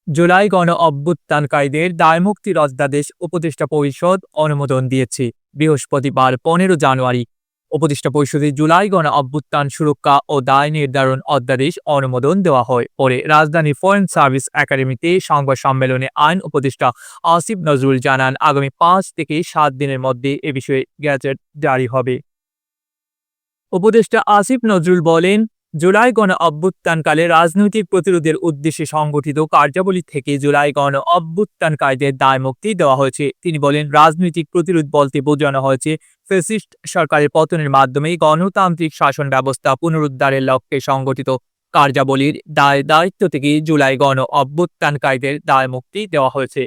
জুলাই গণ অভ্যুত্থানকারীদের দায়মুক্তির অধ্যাদেশ উপদেষ্টা পরিষদ অনুমোদন দিয়েছে বৃহস্পতিবার 15 জানুয়ারি। উপদেষ্টা পরিষদে জুলাই গণ অভ্যুত্থান সুরক্ষা ও দায় নির্ধারণ অধ্যাদেশ অনুমোদন দেওয়া হয়। পরে রাজধানীর ফরেন সার্ভিস একাডেমিতে সংবাদ সম্মেলনে আইন উপদেষ্টা আসিফ নজরুল জানান, আগামী 5 থেকে 7 দিনের মধ্যে এ বিষয়ে গ্যাজেট জারি হবে। উপদেষ্টা আসিফ নজরুল বলেন, জুলাই গণ অভ্যুত্থানকালে রাজনৈতিক প্রতিরোধের উদ্দেশ্যে সংগঠিত কার্যাবলী থেকে জুলাই গণ অভ্যুত্থানকারীদের দায়মুক্তি দেওয়া হয়েছে। তিনি বলেন, রাজনৈতিক প্রতিরোধ বলতে বোঝানো হয়েছে ফ্যাসিস্ট সরকারের পতনের মাধ্যমে গণতান্ত্রিক শাসন ব্যবস্থা পুনরুদ্ধারের লক্ষ্যে সংগঠিত কার্যাবলীর দায়িত্ব থেকে জুলাই গণ অভ্যুত্থানকারীদের দায়মুক্তি দেওয়া হয়েছে।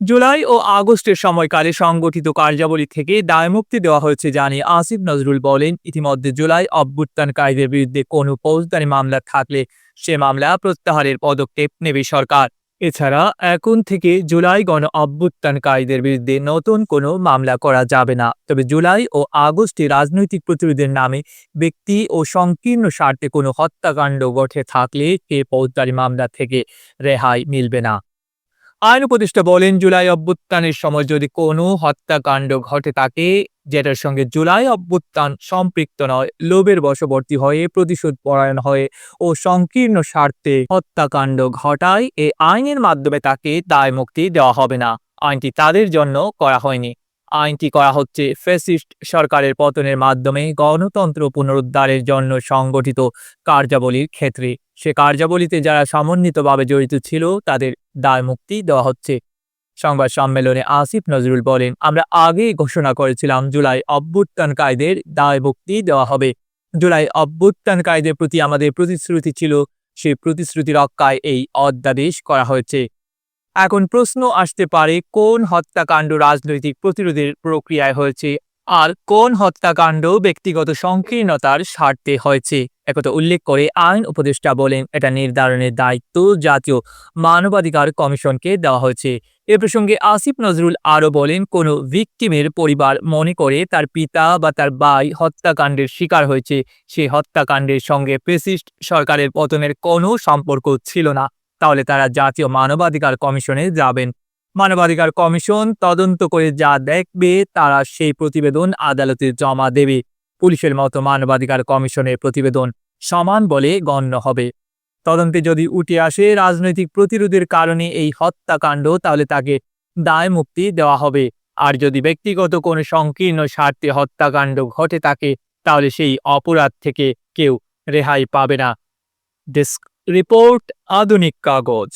জুলাই ও আগস্টের সময়কালে সংগঠিত কার্যাবলী থেকে দায়মুক্তি দেওয়া হয়েছে জানিয়ে আসিফ নজরুল বলেন, ইতিমধ্যে জুলাই অভ্যুত্থানকারীদের বিরুদ্ধে কোনো ফৌজদারি মামলা থাকলে সে মামলা প্রত্যাহারের পদক্ষেপ নেবে সরকার। এছাড়া এখন থেকে জুলাই গণ অভ্যুত্থানকারীদের বিরুদ্ধে নতুন কোনো মামলা করা যাবে না। তবে জুলাই ও আগস্টে রাজনৈতিক প্রতিরোধের নামে ব্যক্তি ও সংকীর্ণ স্বার্থে কোনো হত্যাকাণ্ড ঘটে থাকলে সে ফৌজদারি মামলা থেকে রেহাই মিলবে না। আইন উপদেষ্টা বলেন, জুলাই অভ্যুত্থানের সময় যদি কোনো হত্যাকাণ্ড ঘটে থাকে যেটার সঙ্গে জুলাই অভ্যুত্থান সম্পৃক্ত নয়, লোভের বশবর্তী হয়ে প্রতিশোধ পরায়ণ হয়ে ও সংকীর্ণ স্বার্থে হত্যাকাণ্ড ঘটায়, এই আইনের মাধ্যমে তাকে দায়মুক্তি দেওয়া হবে না। আইনটি তাদের জন্য করা হয়নি। আইনটি করা হচ্ছে ফ্যাসিস্ট সরকারের পতনের মাধ্যমে গণতন্ত্র পুনরুদ্ধারের জন্য সংগঠিত কার্যাবলীর ক্ষেত্রে। সে কার্যাবলীতে যারা সমন্বিতভাবে জড়িত ছিল তাদের দায়মুক্তি দেওয়া হচ্ছে। সংবাদ সম্মেলনে আসিফ নজরুল বলেন, আমরা আগেই ঘোষণা করেছিলাম জুলাই অভ্যুত্থানকারীদের দায়মুক্তি দেওয়া হবে। জুলাই অভ্যুত্থানকারীদের প্রতি আমাদের প্রতিশ্রুতি ছিল, সেই প্রতিশ্রুতি রক্ষায় এই অধ্যাদেশ করা হয়েছে। এখন প্রশ্ন আসতে পারে, কোন হত্যাকাণ্ড রাজনৈতিক প্রতিরোধের প্রক্রিয়ায় হয়েছে আর কোন হত্যাকাণ্ড ব্যক্তিগত সংকীর্ণতার স্বার্থে হয়েছে। একথা উল্লেখ করে আইন উপদেষ্টা বলেন, এটা নির্ধারণের দায়িত্ব জাতীয় মানবাধিকার কমিশনকে দেওয়া হয়েছে। এ প্রসঙ্গে আসিফ নজরুল আরও বলেন, কোনো ভিকটিমের পরিবার মনে করে তার পিতা বা তার ভাই হত্যাকাণ্ডের শিকার হয়েছে, সেই হত্যাকাণ্ডের সঙ্গে ফ্যাসিস্ট সরকারের পতনের কোনো সম্পর্ক ছিল না, তাহলে তারা জাতীয় মানবাধিকার কমিশনে যাবেন। মানবাধিকার কমিশন তদন্ত করে যা দেখবে তারা সেই প্রতিবেদন আদালতে জমা দেবে। পুলিশের মতো মানবাধিকার কমিশনের প্রতিবেদন সমান বলে গণ্য হবে। তদন্তে যদি উঠে আসে রাজনৈতিক প্রতিরোধের কারণে এই হত্যাকাণ্ড, তাহলে তাকে দায় মুক্তি দেওয়া হবে। আর যদি ব্যক্তিগত কোনো সংকীর্ণ স্বার্থে হত্যাকাণ্ড ঘটে থাকে তাহলে সেই অপরাধ থেকে কেউ রেহাই পাবে না। ডেস্ক রিপোর্ট, আধুনিক কাগজ।